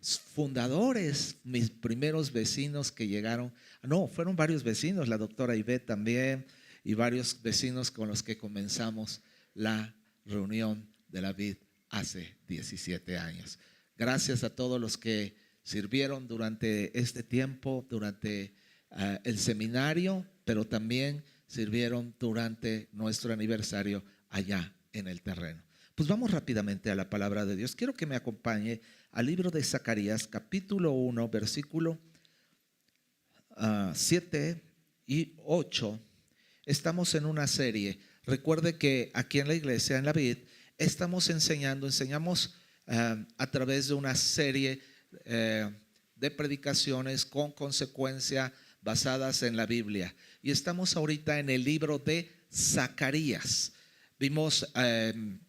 fundadores, mis primeros vecinos que llegaron. No, fueron varios vecinos, la doctora Ivette también, y varios vecinos con los que comenzamos la reunión de la vid hace 17 años. Gracias a todos los que sirvieron durante este tiempo, durante el seminario, pero también sirvieron durante nuestro aniversario allá en el terreno. Pues vamos rápidamente a la palabra de Dios. Quiero que me acompañe al libro de Zacarías, capítulo 1, versículo 7 y 8. Estamos en una serie. Recuerde que aquí en la iglesia, en la vid, enseñamos a través de una serie de predicaciones con consecuencia basadas en la Biblia. Y estamos ahorita en el libro de Zacarías. Vimos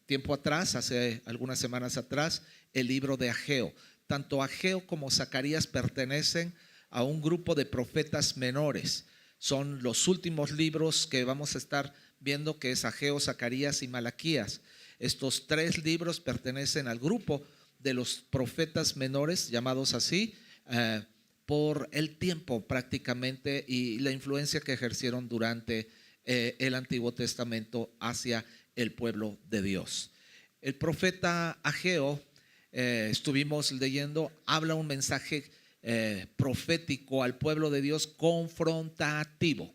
tiempo atrás, hace algunas semanas atrás, el libro de Ageo. Tanto Ageo como Zacarías pertenecen a un grupo de profetas menores. Son los últimos libros que vamos a estar viendo, que es Ageo, Zacarías y Malaquías. Estos tres libros pertenecen al grupo de los profetas menores, llamados así, por el tiempo prácticamente y la influencia que ejercieron durante el Antiguo Testamento hacia el pueblo de Dios. El profeta Ageo, estuvimos leyendo, habla un mensaje profético al pueblo de Dios confrontativo.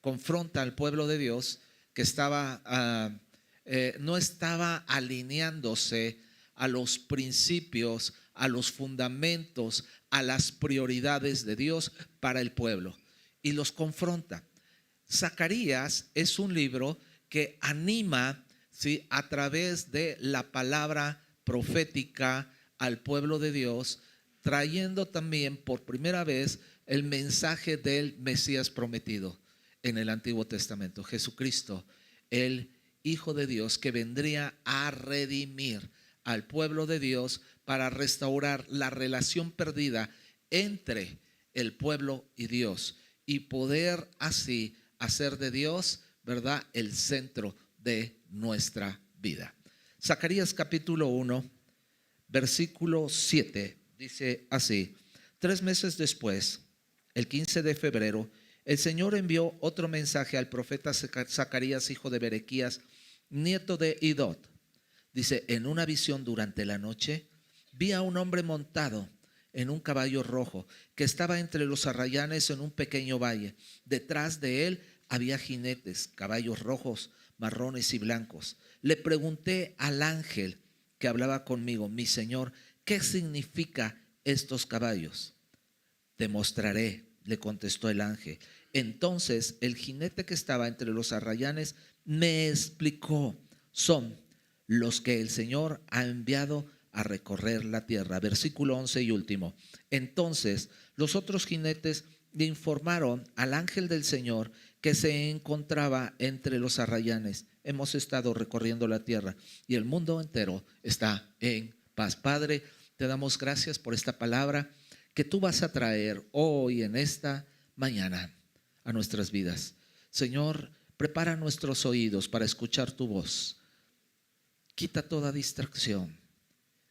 Confronta al pueblo de Dios que no estaba alineándose a los principios, a los fundamentos, a las prioridades de Dios para el pueblo, y los confronta. Zacarías es un libro que anima, ¿sí?, a través de la palabra profética al pueblo de Dios, trayendo también por primera vez el mensaje del Mesías prometido en el Antiguo Testamento, Jesucristo, el Hijo de Dios, que vendría a redimir al pueblo de Dios para restaurar la relación perdida entre el pueblo y Dios, y poder así hacer de Dios, ¿verdad?, el centro de nuestra vida. Zacarías capítulo 1, versículo 7, dice así: 3 meses después, el 15 de febrero, el Señor envió otro mensaje al profeta Zacarías, hijo de Berequías, nieto de Idod. Dice: en una visión durante la noche, vi a un hombre montado en un caballo rojo, que estaba entre los arrayanes en un pequeño valle. Detrás de él había jinetes, caballos rojos, marrones y blancos. Le pregunté al ángel que hablaba conmigo: mi Señor, ¿qué significa estos caballos? Te mostraré, le contestó el ángel. Entonces el jinete que estaba entre los arrayanes me explicó: son los que el Señor ha enviado a recorrer la tierra. Versículo 11 y último. Entonces los otros jinetes le informaron al ángel del Señor que se encontraba entre los arrayanes: hemos estado recorriendo la tierra y el mundo entero está en paz. Padre, te damos gracias por esta palabra que tú vas a traer hoy, en esta mañana, a nuestras vidas. Señor, prepara nuestros oídos para escuchar tu voz. Quita toda distracción.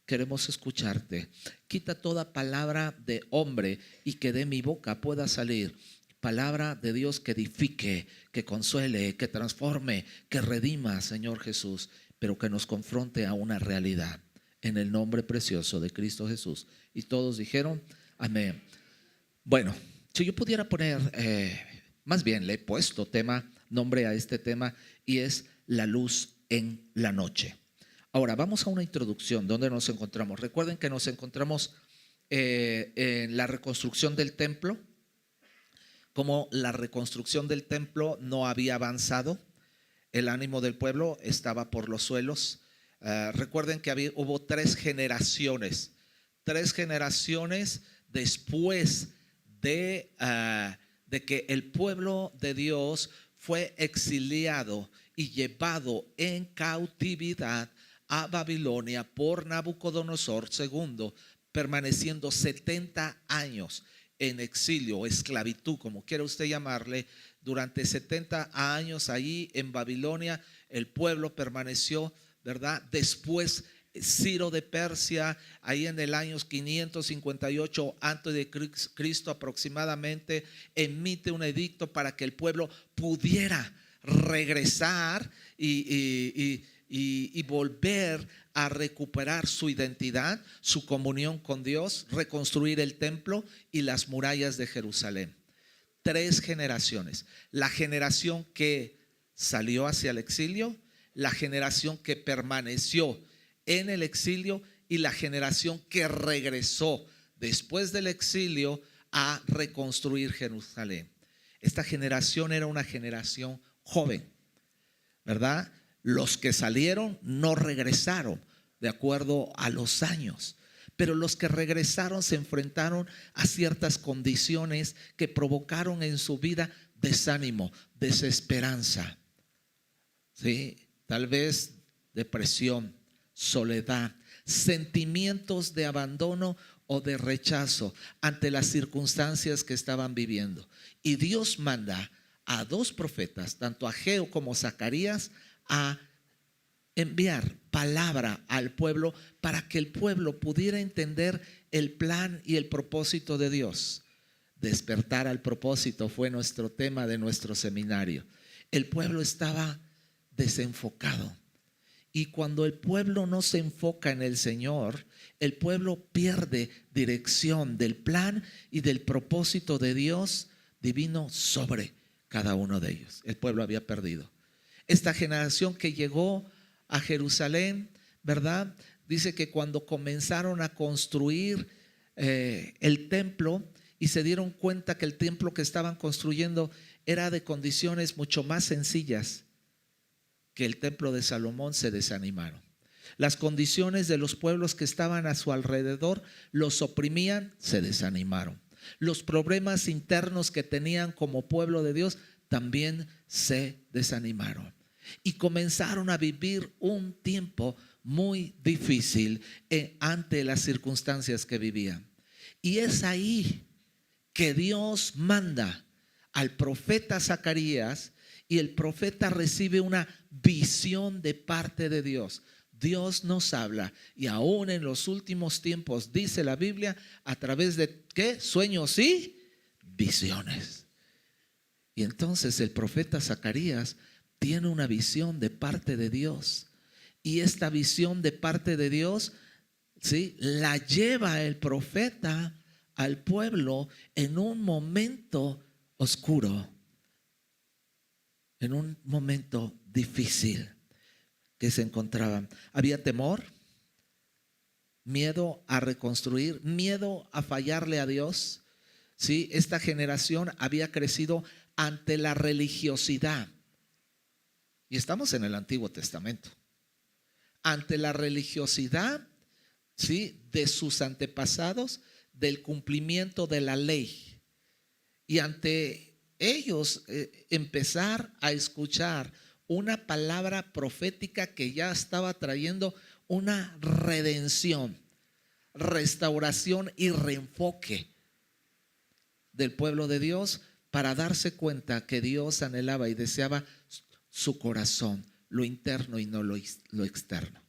Queremos escucharte. Quita toda palabra de hombre y que de mi boca pueda salir palabra de Dios que edifique, que consuele, que transforme, que redima, Señor Jesús, pero que nos confronte a una realidad. En el nombre precioso de Cristo Jesús. Y todos dijeron amén. Bueno, si yo pudiera poner, más bien le he puesto nombre a este tema, y es la luz en la noche. Ahora vamos a una introducción. ¿Dónde nos encontramos? Recuerden que nos encontramos en la reconstrucción del templo. Como la reconstrucción del templo no había avanzado, el ánimo del pueblo estaba por los suelos. Recuerden que hubo 3 generaciones. 3 generaciones después de que el pueblo de Dios fue exiliado y llevado en cautividad a Babilonia por Nabucodonosor II, permaneciendo 70 años en exilio o esclavitud, como quiera usted llamarle. Durante 70 años ahí en Babilonia el pueblo permaneció, ¿verdad? Después Ciro de Persia, ahí en el año 558 antes de Cristo aproximadamente, emite un edicto para que el pueblo pudiera regresar y volver a recuperar su identidad, su comunión con Dios, reconstruir el templo y las murallas de Jerusalén. 3 generaciones: la generación que salió hacia el exilio, la generación que permaneció en el exilio y la generación que regresó después del exilio a reconstruir Jerusalén. Esta generación era una generación joven, ¿verdad? Los que salieron no regresaron de acuerdo a los años, pero los que regresaron se enfrentaron a ciertas condiciones que provocaron en su vida desánimo, desesperanza, ¿sí? Tal vez depresión, soledad, sentimientos de abandono o de rechazo ante las circunstancias que estaban viviendo. Y Dios manda a 2 profetas, tanto Ageo como Zacarías, a enviar palabra al pueblo para que el pueblo pudiera entender el plan y el propósito de Dios. Despertar al propósito fue nuestro tema de nuestro seminario. El pueblo estaba desenfocado. Y cuando el pueblo no se enfoca en el Señor, el pueblo pierde dirección del plan y del propósito de Dios divino sobre cada uno de ellos. El pueblo había perdido. Esta generación que llegó a Jerusalén, ¿verdad? Dice que cuando comenzaron a construir el templo y se dieron cuenta que el templo que estaban construyendo era de condiciones mucho más sencillas que el templo de Salomón, se desanimaron. Las condiciones de los pueblos que estaban a su alrededor los oprimían, se desanimaron. Los problemas internos que tenían como pueblo de Dios también se desanimaron. Y comenzaron a vivir un tiempo muy difícil ante las circunstancias que vivían. Y es ahí que Dios manda al profeta Zacarías, y el profeta recibe una visión de parte de Dios. Dios nos habla, y aún en los últimos tiempos, dice la Biblia, a través de ¿qué? Sueños y visiones. Y entonces el profeta Zacarías tiene una visión de parte de Dios, y esta visión de parte de Dios, ¿sí?, la lleva el profeta al pueblo en un momento oscuro, en un momento difícil que se encontraban. Había temor, miedo a reconstruir, miedo a fallarle a Dios. ¿Sí? Esta generación había crecido ante la religiosidad. Y estamos en el Antiguo Testamento. Ante la religiosidad, ¿sí?, de sus antepasados, del cumplimiento de la ley. Y ante ellos empezar a escuchar una palabra profética que ya estaba trayendo una redención, restauración y reenfoque del pueblo de Dios, para darse cuenta que Dios anhelaba y deseaba su corazón, lo interno y no lo externo.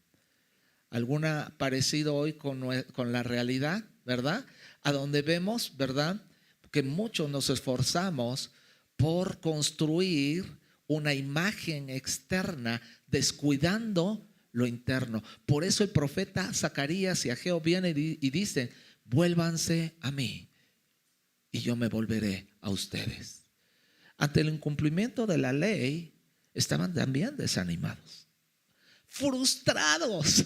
¿Alguna parecido hoy con la realidad, verdad? A donde vemos, ¿verdad?, que muchos nos esforzamos por construir una imagen externa, descuidando lo interno. Por eso el profeta Zacarías y Ageo vienen y dicen: vuélvanse a mí y yo me volveré a ustedes. Ante el incumplimiento de la ley, estaban también desanimados, frustrados,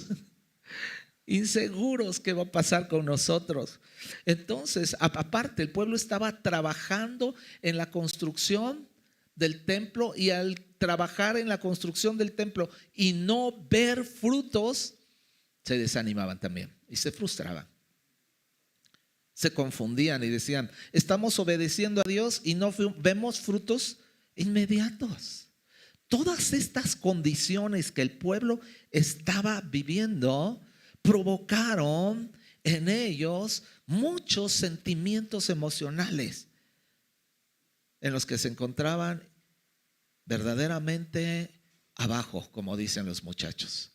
inseguros. ¿Qué va a pasar con nosotros? Entonces, aparte, el pueblo estaba trabajando en la construcción del templo, y al trabajar en la construcción del templo y no ver frutos, se desanimaban también y se frustraban. Se confundían y decían: estamos obedeciendo a Dios y no vemos frutos inmediatos. Todas estas condiciones que el pueblo estaba viviendo provocaron en ellos muchos sentimientos emocionales, en los que se encontraban verdaderamente abajo, como dicen los muchachos.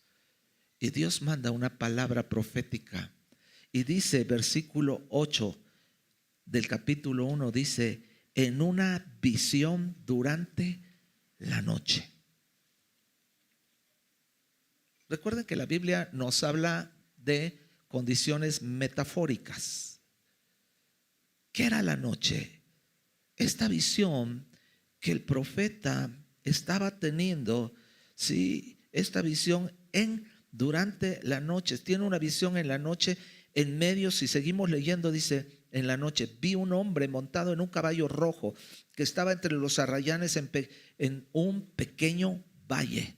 Y Dios manda una palabra profética. Y dice, versículo 8 del capítulo 1, dice, en una visión durante la noche. Recuerden que la Biblia nos habla de condiciones metafóricas. ¿Qué era la noche? Esta visión que el profeta estaba teniendo, ¿sí? Esta visión durante la noche. Tiene una visión en la noche, en medio, si seguimos leyendo, dice, en la noche, vi un hombre montado en un caballo rojo que estaba entre los arrayanes en un pequeño valle.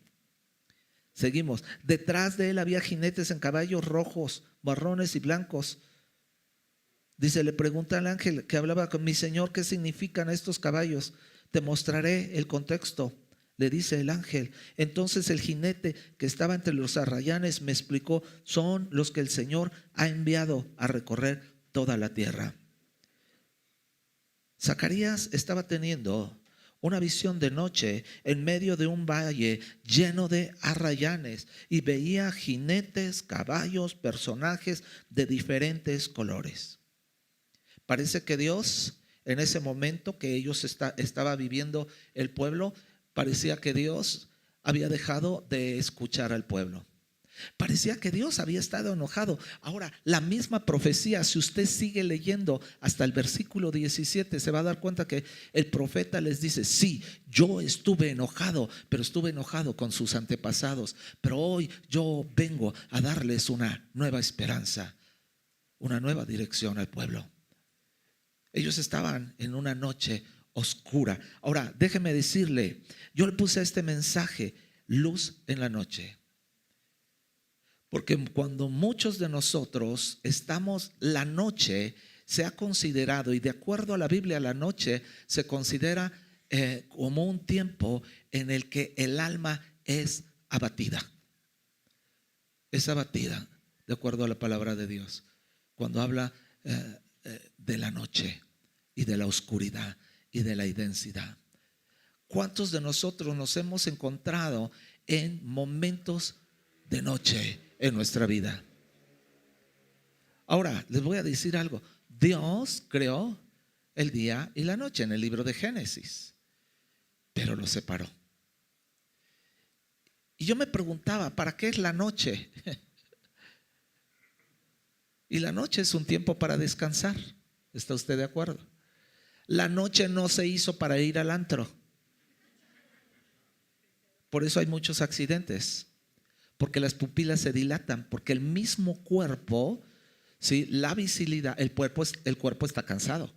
Seguimos. Detrás de él había jinetes en caballos rojos, marrones y blancos. Dice, le pregunta al ángel que hablaba con mi señor, ¿qué significan estos caballos? Te mostraré el contexto, le dice el ángel. Entonces el jinete que estaba entre los arrayanes me explicó, son los que el Señor ha enviado a recorrer toda la tierra. Zacarías estaba teniendo una visión de noche en medio de un valle lleno de arrayanes y veía jinetes, caballos, personajes de diferentes colores. Parece que Dios, en ese momento que ellos estaba viviendo el pueblo, parecía que Dios había dejado de escuchar al pueblo. Parecía que Dios había estado enojado. Ahora, la misma profecía, si usted sigue leyendo hasta el versículo 17, se va a dar cuenta que el profeta les dice, sí, yo estuve enojado, pero estuve enojado con sus antepasados, pero hoy yo vengo a darles una nueva esperanza, una nueva dirección al pueblo. Ellos estaban en una noche oscura. Ahora, déjeme decirle, yo le puse a este mensaje, luz en la noche. Porque cuando muchos de nosotros estamos, la noche se ha considerado, y de acuerdo a la Biblia, la noche se considera como un tiempo en el que el alma es abatida. Es abatida, de acuerdo a la palabra de Dios, cuando habla de la noche y de la oscuridad y de la inmensidad. ¿Cuántos de nosotros nos hemos encontrado en momentos de noche en nuestra vida? Ahora, les voy a decir algo. Dios creó el día y la noche en el libro de Génesis, pero lo separó. Y yo me preguntaba, ¿para qué es la noche? Y la noche es un tiempo para descansar. ¿Está usted de acuerdo? La noche no se hizo para ir al antro. Por eso hay muchos accidentes, porque las pupilas se dilatan, porque el mismo cuerpo, ¿sí? La visibilidad, el cuerpo está cansado.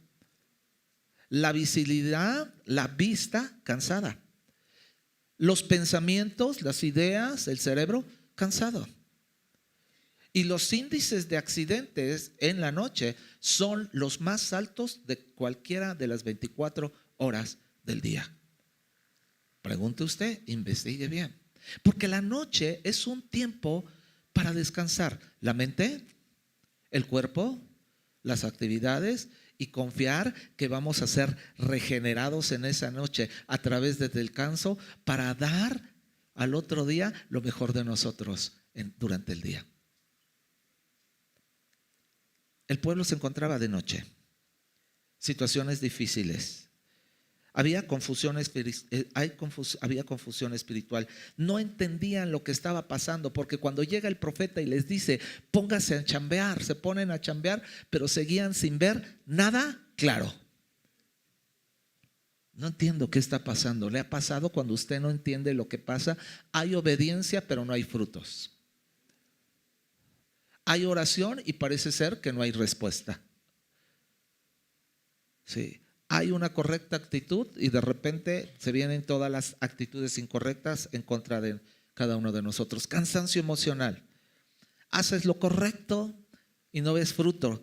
La visibilidad, la vista cansada. Los pensamientos, las ideas, el cerebro cansado. Y los índices de accidentes en la noche son los más altos de cualquiera de las 24 horas del día. Pregunte usted, investigue bien. Porque la noche es un tiempo para descansar la mente, el cuerpo, las actividades, y confiar que vamos a ser regenerados en esa noche a través del descanso para dar al otro día lo mejor de nosotros durante el día. El pueblo se encontraba de noche, situaciones difíciles. Había confusión espiritual. No entendían lo que estaba pasando, porque cuando llega el profeta y les dice, póngase a chambear, se ponen a chambear, pero seguían sin ver nada claro. No entiendo qué está pasando. ¿Le ha pasado cuando usted no entiende lo que pasa? Hay obediencia, pero no hay frutos. Hay oración y parece ser que no hay respuesta. Sí. Hay una correcta actitud y de repente se vienen todas las actitudes incorrectas en contra de cada uno de nosotros. Cansancio emocional. Haces lo correcto y no ves fruto.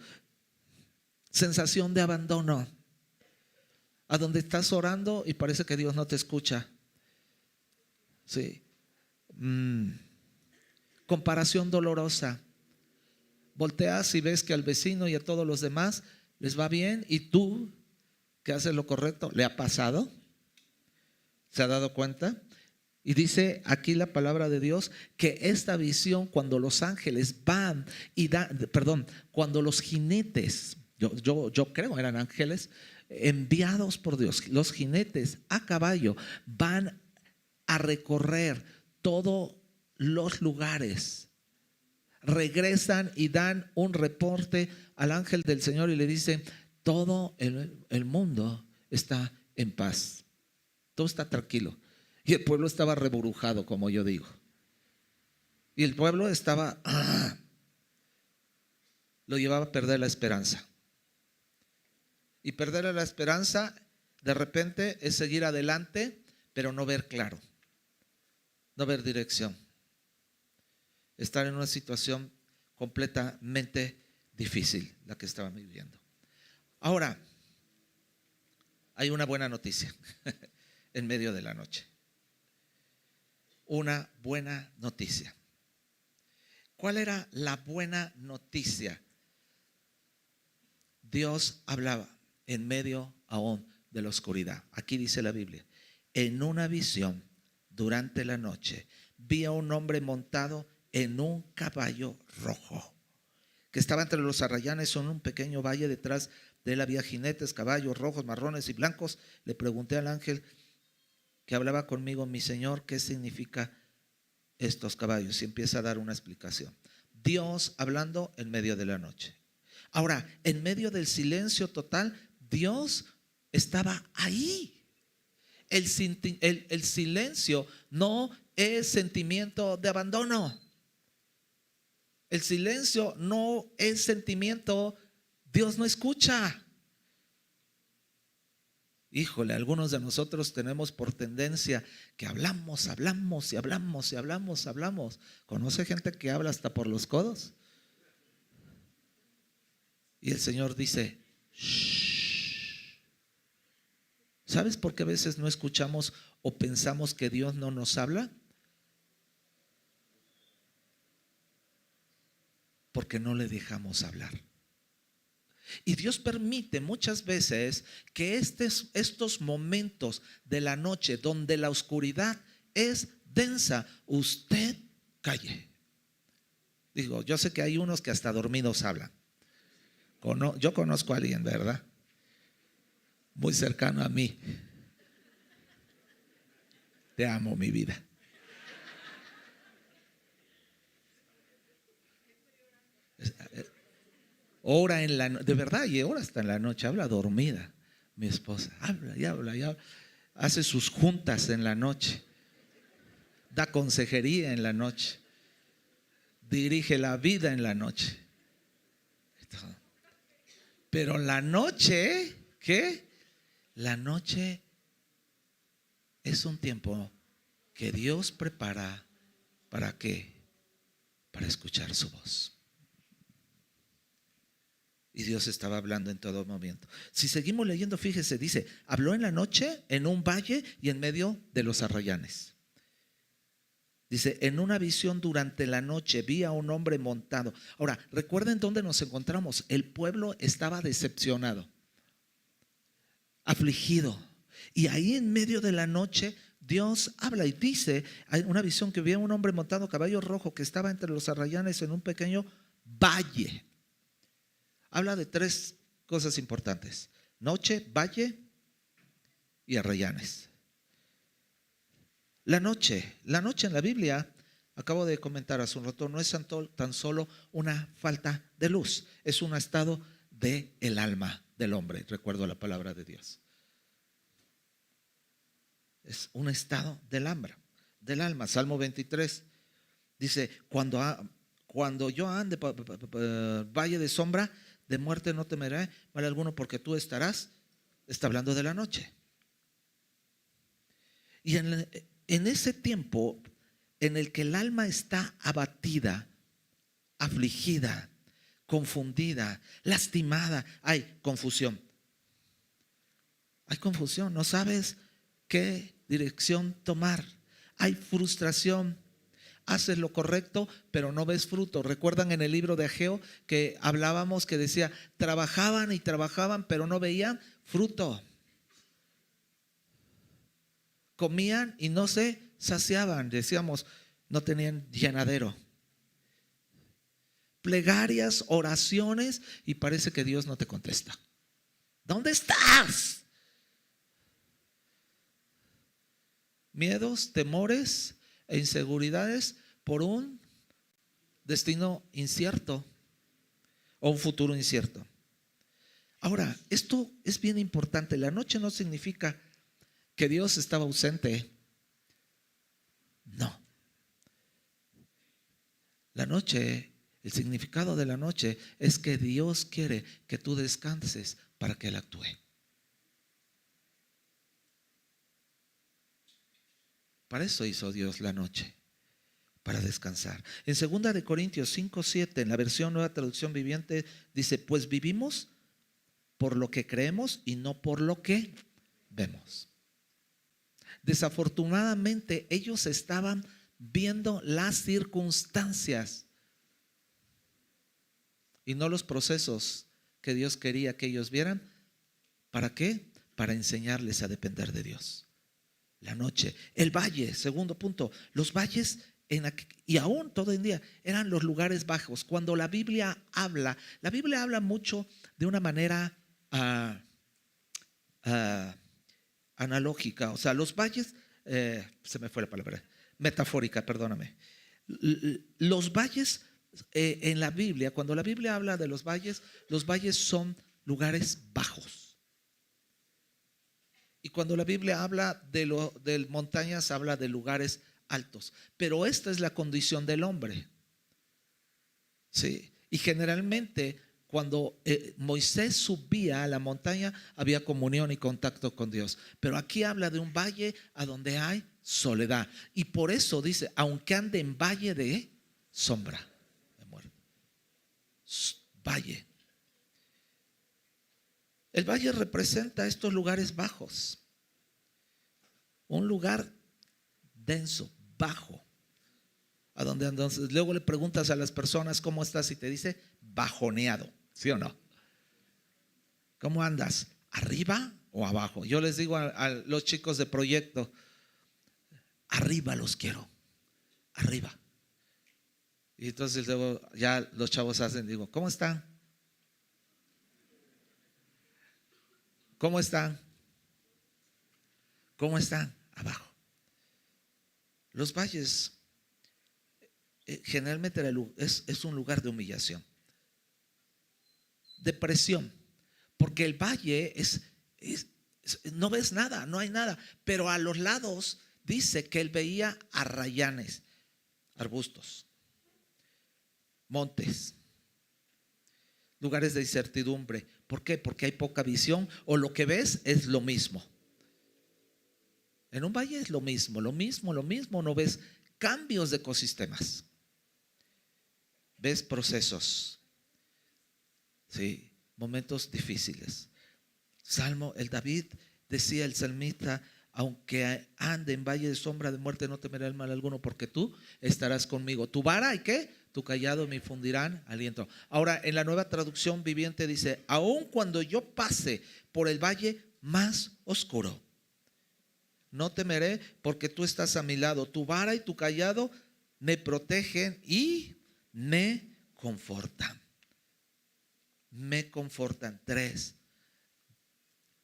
Sensación de abandono. A donde estás orando y parece que Dios no te escucha. Sí. Comparación dolorosa. Volteas y ves que al vecino y a todos los demás les va bien y tú, que haces lo correcto, ¿le ha pasado? ¿Se ha dado cuenta? Y dice aquí la palabra de Dios que esta visión, cuando los ángeles van y cuando los jinetes, yo creo eran ángeles enviados por Dios, los jinetes a caballo van a recorrer todos los lugares, regresan y dan un reporte al ángel del Señor y le dicen: todo el mundo está en paz, todo está tranquilo. Y el pueblo estaba reburujado, como yo digo. Y el pueblo estaba, lo llevaba a perder la esperanza. Y perder la esperanza de repente es seguir adelante, pero no ver claro, no ver dirección. Estar en una situación completamente difícil, la que estaban viviendo. Ahora, hay una buena noticia en medio de la noche. Una buena noticia. ¿Cuál era la buena noticia? Dios hablaba en medio aún de la oscuridad. Aquí dice la Biblia: en una visión durante la noche vi a un hombre montado en un caballo rojo, que estaba entre los arrayanes en un pequeño valle. Detrás de él había jinetes, caballos rojos, marrones y blancos. Le pregunté al ángel que hablaba conmigo: mi Señor, ¿qué significa estos caballos? Y empieza a dar una explicación. Dios hablando en medio de la noche. Ahora, en medio del silencio total, Dios estaba ahí. El silencio no es sentimiento de abandono. El silencio no es sentimiento, Dios no escucha. Híjole, algunos de nosotros tenemos por tendencia que hablamos. ¿Conoce gente que habla hasta por los codos? Y el Señor dice: shh. ¿Sabes por qué a veces no escuchamos o pensamos que Dios no nos habla? Porque no le dejamos hablar. Y Dios permite muchas veces que estos momentos de la noche donde la oscuridad es densa, usted calle. Digo, yo sé que hay unos que hasta dormidos hablan. Yo conozco a alguien, ¿verdad? Muy cercano a mí. Te amo, mi vida. Ora de verdad, y ora hasta en la noche, habla dormida. Mi esposa habla y habla, hace sus juntas en la noche, da consejería en la noche, dirige la vida en la noche. Pero la noche, ¿qué? La noche es un tiempo que Dios prepara ¿para qué? Para escuchar su voz. Y Dios estaba hablando en todo momento. Si seguimos leyendo, fíjese, dice: habló en la noche, en un valle y en medio de los arrayanes. Dice: en una visión durante la noche vi a un hombre montado. Ahora, recuerden dónde nos encontramos. El pueblo estaba decepcionado, afligido. Y ahí en medio de la noche Dios habla y dice: hay una visión que vi a un hombre montado a caballo rojo que estaba entre los arrayanes en un pequeño valle. Habla de tres cosas importantes: noche, valle y arrayanes. La noche en la Biblia, acabo de comentar hace un rato, no es tan solo una falta de luz, es un estado del alma del hombre. Recuerdo la palabra de Dios. Es un estado del alma. Salmo 23 dice: cuando yo ande valle de sombra de muerte, no temeré mal alguno, porque tú estarás. Está hablando de la noche. Y en ese tiempo en el que el alma está abatida, afligida, confundida, lastimada, hay confusión. Hay confusión, no sabes qué dirección tomar. Hay frustración. Haces lo correcto, pero no ves fruto. ¿Recuerdan en el libro de Ageo que hablábamos, que decía: trabajaban y trabajaban, pero no veían fruto? Comían y no se saciaban, decíamos, no tenían llenadero. Plegarias, oraciones, y parece que Dios no te contesta. ¿Dónde estás? Miedos, temores e inseguridades por un destino incierto o un futuro incierto. Ahora, esto es bien importante. La noche no significa que Dios estaba ausente. No. La noche, el significado de la noche es que Dios quiere que tú descanses para que Él actúe. Para eso hizo Dios la noche, para descansar. En 2 Corintios 5:7, en la versión Nueva Traducción Viviente, dice: pues vivimos por lo que creemos y no por lo que vemos. Desafortunadamente, ellos estaban viendo las circunstancias y no los procesos que Dios quería que ellos vieran. ¿Para qué? Para enseñarles a depender de Dios. La noche, el valle, segundo punto, los valles y aún todo en día eran los lugares bajos. Cuando la Biblia habla mucho de una manera analógica, o sea, los valles, se me fue la palabra, metafórica, perdóname. Los valles en la Biblia, cuando la Biblia habla de los valles son lugares bajos. Y cuando la Biblia habla de montañas, habla de lugares altos. Pero esta es la condición del hombre. ¿Sí? Y generalmente cuando Moisés subía a la montaña, había comunión y contacto con Dios. Pero aquí habla de un valle a donde hay soledad. Y por eso dice: aunque ande en valle de sombra de muerte. Valle. El valle representa estos lugares bajos. Un lugar denso, bajo. A donde entonces luego le preguntas a las personas: ¿cómo estás? Y te dice: bajoneado. ¿Sí o no? ¿Cómo andas? ¿Arriba o abajo? Yo les digo a los chicos de proyecto: arriba los quiero. Arriba. Y entonces luego ya los chavos hacen, digo: ¿cómo están? ¿Cómo están? ¿Cómo están? Abajo. Los valles generalmente es un lugar de humillación, depresión, porque el valle no ves nada, no hay nada, pero a los lados dice que él veía arrayanes, arbustos, montes, lugares de incertidumbre. ¿Por qué? Porque hay poca visión, o lo que ves es lo mismo. En un valle es lo mismo, no ves cambios de ecosistemas. Ves procesos, ¿sí? Momentos difíciles. El David decía, el salmista: aunque ande en valle de sombra de muerte, no temeré el mal alguno, porque tú estarás conmigo. Tu vara y ¿qué? Tu callado me infundirán aliento. Ahora, en la Nueva Traducción Viviente dice: aun cuando yo pase por el valle más oscuro, no temeré, porque tú estás a mi lado. Tu vara y tu callado me protegen y me confortan. Me confortan. 3.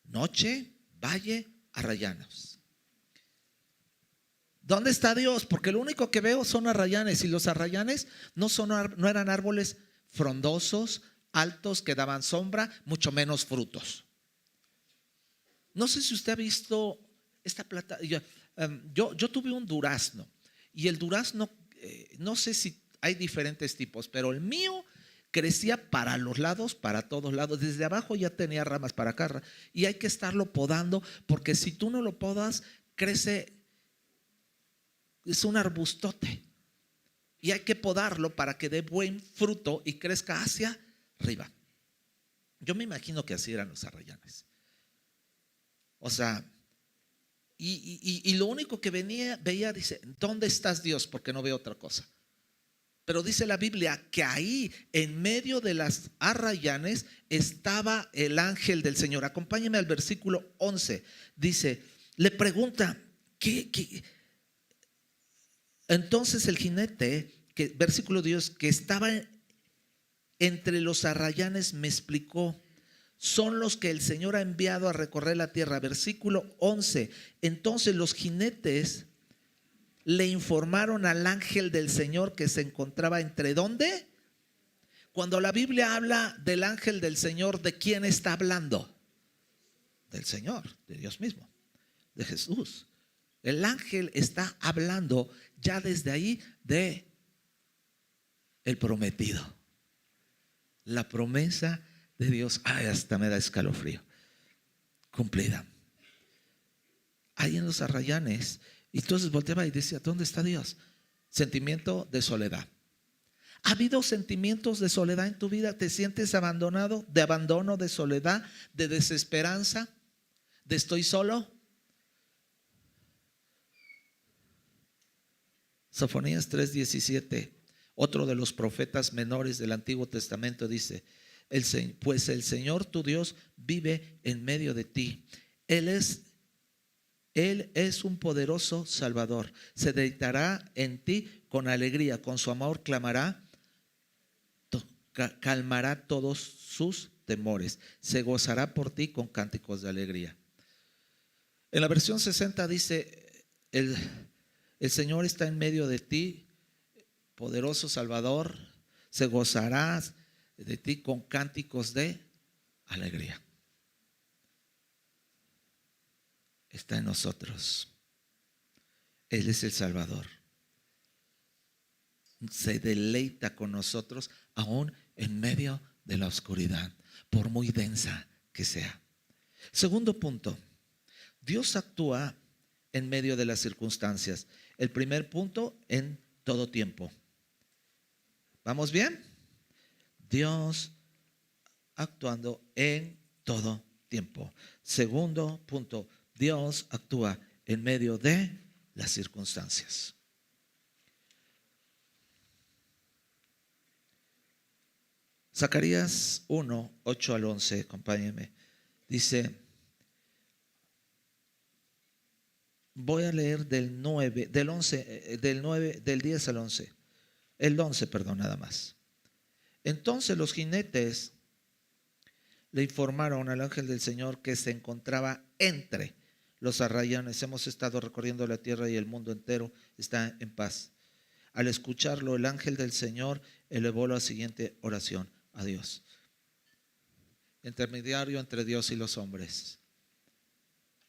Noche, valle, arrayanes. ¿Dónde está Dios? Porque lo único que veo son arrayanes, y los arrayanes no eran árboles frondosos, altos, que daban sombra, mucho menos frutos. No sé si usted ha visto esta planta. Yo tuve un durazno, y el durazno, no sé si hay diferentes tipos, pero el mío crecía para los lados, para todos lados. Desde abajo ya tenía ramas para acá, y hay que estarlo podando, porque si tú no lo podas, crece. Es un arbustote, y hay que podarlo para que dé buen fruto y crezca hacia arriba. Yo me imagino que así eran los arrayanes. O sea, y lo único que veía, dice: ¿dónde estás, Dios? Porque no veo otra cosa. Pero dice la Biblia que ahí, en medio de las arrayanes, estaba el ángel del Señor. Acompáñame al versículo 11. Dice, le pregunta: ¿qué Entonces el jinete, versículo 10, que estaba entre los arrayanes, me explicó: son los que el Señor ha enviado a recorrer la tierra. Versículo 11, entonces los jinetes le informaron al ángel del Señor que se encontraba entre ¿dónde? Cuando la Biblia habla del ángel del Señor, ¿de quién está hablando? Del Señor, de Dios mismo, de Jesús. El ángel está hablando ya desde ahí de el prometido, la promesa de Dios. Ay, hasta me da escalofrío. Cumplida. Ahí en los arrayanes. Y entonces volteaba y decía: ¿dónde está Dios? Sentimiento de soledad. ¿Ha habido sentimientos de soledad en tu vida? ¿Te sientes abandonado? ¿De abandono, de soledad, de desesperanza, de estoy solo? Sofonías 3:17, otro de los profetas menores del Antiguo Testamento, dice: pues el Señor tu Dios vive en medio de ti. Él es un poderoso Salvador. Se deleitará en ti con alegría. Con su amor calmará todos sus temores. Se gozará por ti con cánticos de alegría. En la versión 60 dice: el Señor está en medio de ti, poderoso Salvador. Se gozará de ti con cánticos de alegría. Está en nosotros. Él es el Salvador. Se deleita con nosotros aún en medio de la oscuridad, por muy densa que sea. Segundo punto: Dios actúa en medio de las circunstancias. El primer punto: en todo tiempo. ¿Vamos bien? Dios actuando en todo tiempo. Segundo punto: Dios actúa en medio de las circunstancias. Zacarías 1, 8 al 11, acompáñenme. Dice, voy a leer del 9, del 11, del 9, del 10 al 11. El 11, perdón, nada más. Entonces los jinetes le informaron al ángel del Señor que se encontraba entre los arrayanes. Hemos estado recorriendo la tierra y el mundo entero está en paz. Al escucharlo, el ángel del Señor elevó la siguiente oración a Dios, intermediario entre Dios y los hombres,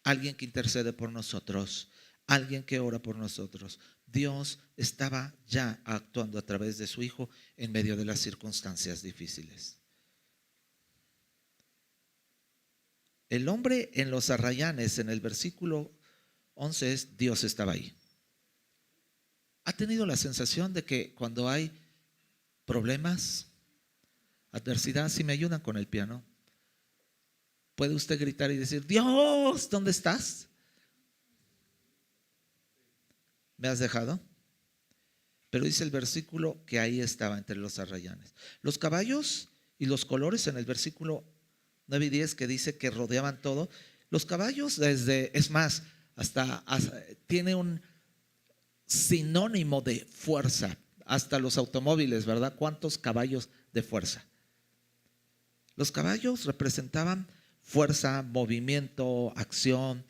alguien que intercede por nosotros, alguien que ora por nosotros. Dios estaba ya actuando a través de su Hijo en medio de las circunstancias difíciles. El hombre en los arrayanes, en el versículo 11, es Dios estaba ahí. ¿Ha tenido la sensación de que cuando hay problemas, adversidad, si me ayudan con el piano, puede usted gritar y decir: Dios, ¿dónde estás? ¿Me has dejado? Pero dice el versículo que ahí estaba entre los arrayanes. Los caballos y los colores en el versículo 9 y 10, que dice que rodeaban todo. Los caballos, es más, hasta tiene un sinónimo de fuerza. Hasta los automóviles, ¿verdad? ¿Cuántos caballos de fuerza? Los caballos representaban fuerza, movimiento, acción.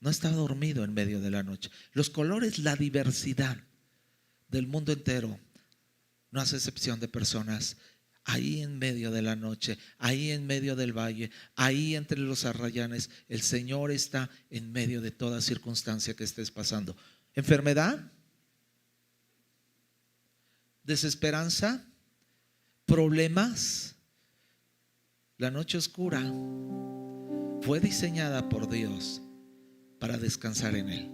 No estaba dormido en medio de la noche. Los colores, la diversidad del mundo entero, no hace excepción de personas. Ahí en medio de la noche, ahí en medio del valle, ahí entre los arrayanes, el Señor está en medio de toda circunstancia que estés pasando. Enfermedad, desesperanza, problemas. La noche oscura fue diseñada por Dios para descansar en Él.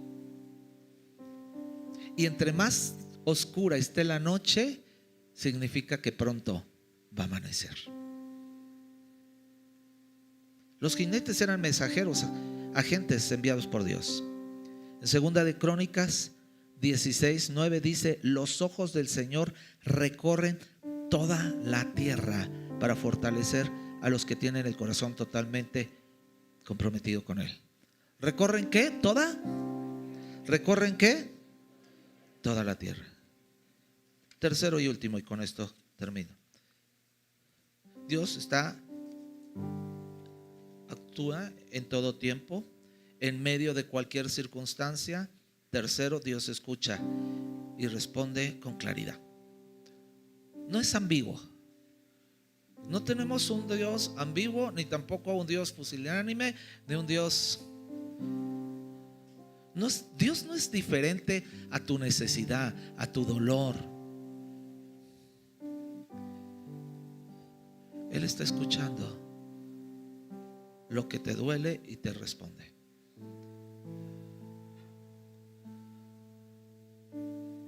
Y entre más oscura esté la noche, significa que pronto va a amanecer. Los jinetes eran mensajeros, agentes enviados por Dios. En segunda de Crónicas 16:9 dice: los ojos del Señor recorren toda la tierra para fortalecer a los que tienen el corazón totalmente comprometido con Él. ¿Recorren qué? ¿Toda? ¿Recorren qué? toda la tierra. Tercero y último, y con esto termino. Dios actúa en todo tiempo, en medio de cualquier circunstancia. Tercero, Dios escucha y responde con claridad. No es ambiguo. No tenemos un Dios ambiguo, ni tampoco un Dios pusilánime, ni un Dios. Dios no es diferente a tu necesidad, a tu dolor. Él está escuchando lo que te duele y te responde.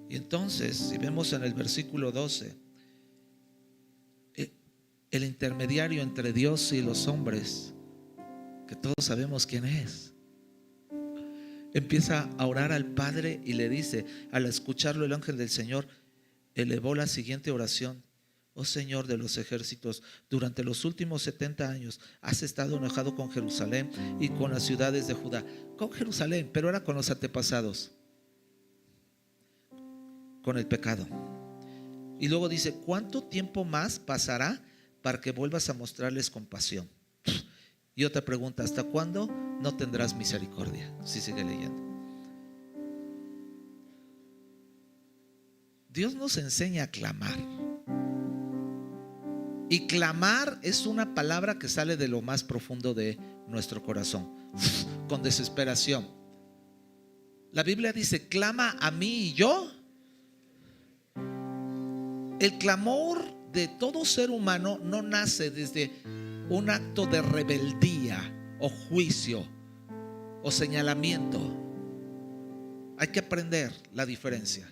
Y entonces, si vemos en el versículo 12, el intermediario entre Dios y los hombres, que todos sabemos quién es, empieza a orar al Padre y le dice, al escucharlo el ángel del Señor elevó la siguiente oración: oh Señor de los ejércitos, durante los últimos 70 años has estado enojado con Jerusalén y con las ciudades de Judá. Con Jerusalén, pero era con los antepasados, con el pecado. Y luego dice, ¿cuánto tiempo más pasará para que vuelvas a mostrarles compasión? Y otra pregunta, ¿hasta cuándo no tendrás misericordia? Si sigue leyendo. Dios nos enseña a clamar. Y clamar es una palabra que sale de lo más profundo de nuestro corazón, con desesperación. La Biblia dice, clama a mí y yo. El clamor de todo ser humano no nace desde un acto de rebeldía o juicio o señalamiento. Hay que aprender la diferencia.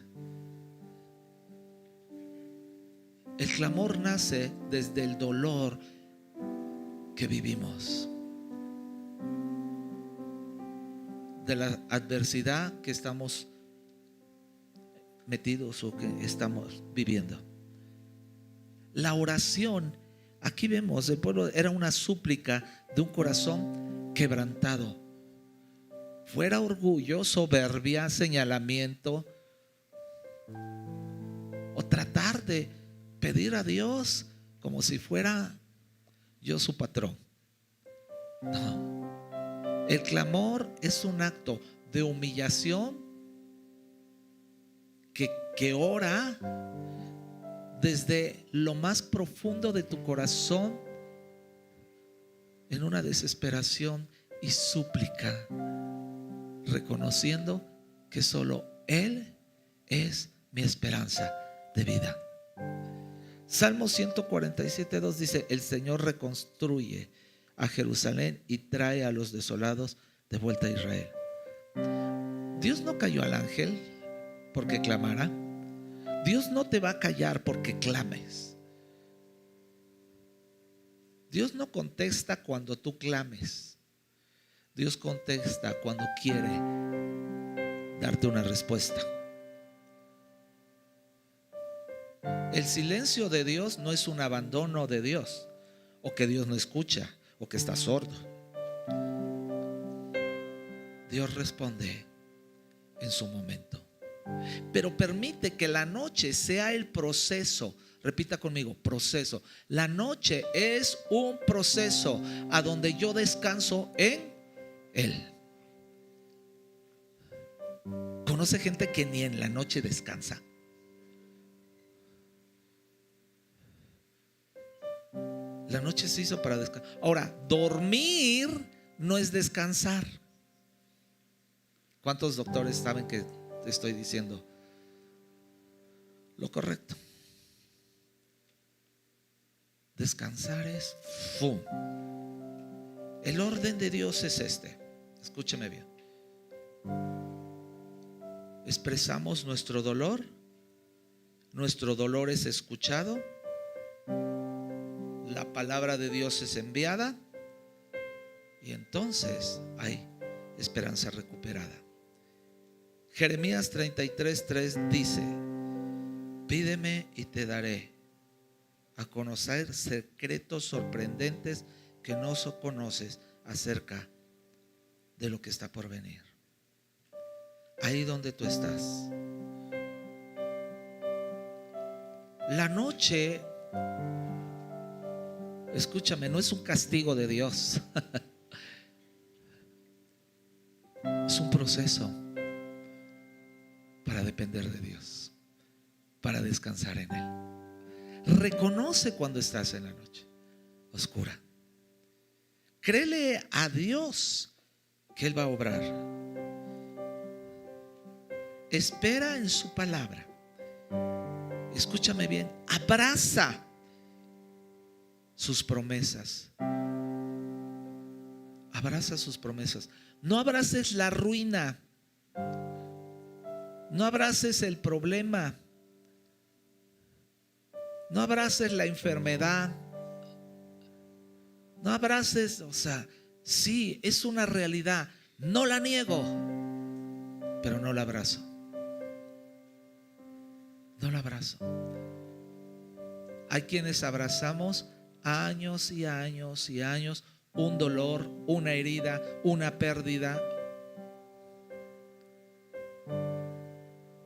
El clamor nace desde el dolor que vivimos, de la adversidad que estamos metidos o que estamos viviendo. La oración, aquí vemos, el pueblo era una súplica de un corazón quebrantado. Fuera orgullo, soberbia, señalamiento o tratar de pedir a Dios como si fuera yo su patrón. No. El clamor es un acto de humillación que ora desde lo más profundo de tu corazón en una desesperación y súplica, reconociendo que solo Él es mi esperanza de vida. Salmo 147:2 dice, el Señor reconstruye a Jerusalén y trae a los desolados de vuelta a Israel. Dios no cayó al ángel porque clamara. Dios no te va a callar porque clames. Dios no contesta cuando tú clames. Dios contesta cuando quiere darte una respuesta. El silencio de Dios no es un abandono de Dios, o que Dios no escucha, o que está sordo. Dios responde en su momento, pero permite que la noche sea el proceso. Repita conmigo, proceso. La noche es un proceso a donde yo descanso en Él. ¿Conoce gente que ni en la noche descansa? La noche se hizo para descansar. Ahora, dormir no es descansar. ¿Cuántos doctores saben que te estoy diciendo lo correcto? Descansar es ¡fum! El orden de Dios es este. Escúcheme bien. Expresamos nuestro dolor es escuchado, la palabra de Dios es enviada y entonces hay esperanza recuperada. Jeremías 33:3 dice, pídeme y te daré a conocer secretos sorprendentes que no conoces acerca de lo que está por venir. Ahí donde tú estás, La noche, escúchame, no es un castigo de Dios. Es un proceso para depender de Dios, para descansar en Él. Reconoce cuando estás en la noche oscura. Créele a Dios que Él va a obrar. Espera en su palabra. Escúchame bien, abraza sus promesas. Abraza sus promesas. No abraces la ruina. No abraces el problema. No abraces la enfermedad. No abraces, sí, es una realidad. No la niego, pero no la abrazo. No la abrazo. Hay quienes abrazamos años y años y años un dolor, una herida, una pérdida.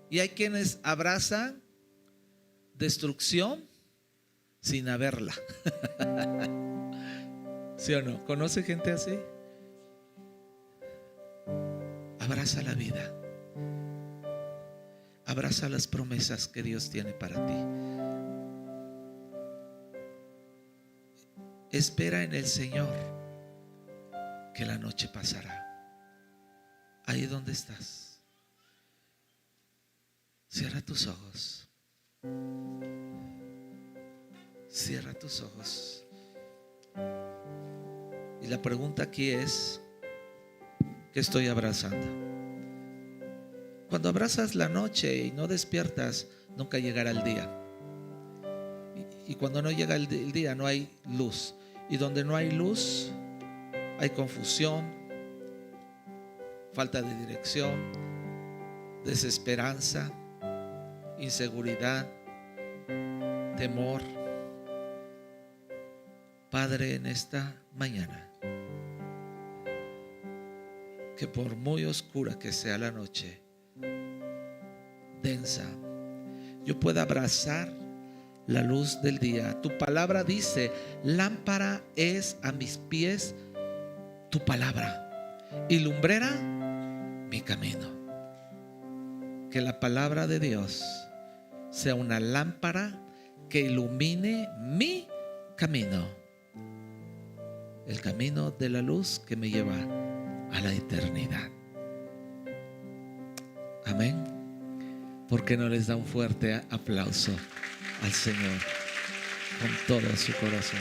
Y hay quienes abrazan destrucción sin haberla. ¿Sí o no? ¿Conoce gente así? Abraza la vida. Abraza las promesas que Dios tiene para ti. Espera en el Señor, que la noche pasará. Ahí donde estás, cierra tus ojos. Cierra tus ojos. Y la pregunta aquí es: ¿qué estoy abrazando? Cuando abrazas la noche y no despiertas, nunca llegará el día. Y cuando no llega el día, no hay luz. Y donde no hay luz, hay confusión, falta de dirección, desesperanza, inseguridad, temor. Padre, en esta mañana, que por muy oscura que sea la noche, densa, yo pueda abrazar la luz del día. Tu palabra dice: lámpara es a mis pies tu palabra y lumbrera mi camino. Que la palabra de Dios sea una lámpara que ilumine mi camino, el camino de la luz que me lleva a la eternidad. Amén. ¿Por qué no les da un fuerte aplauso al Señor con todo su corazón?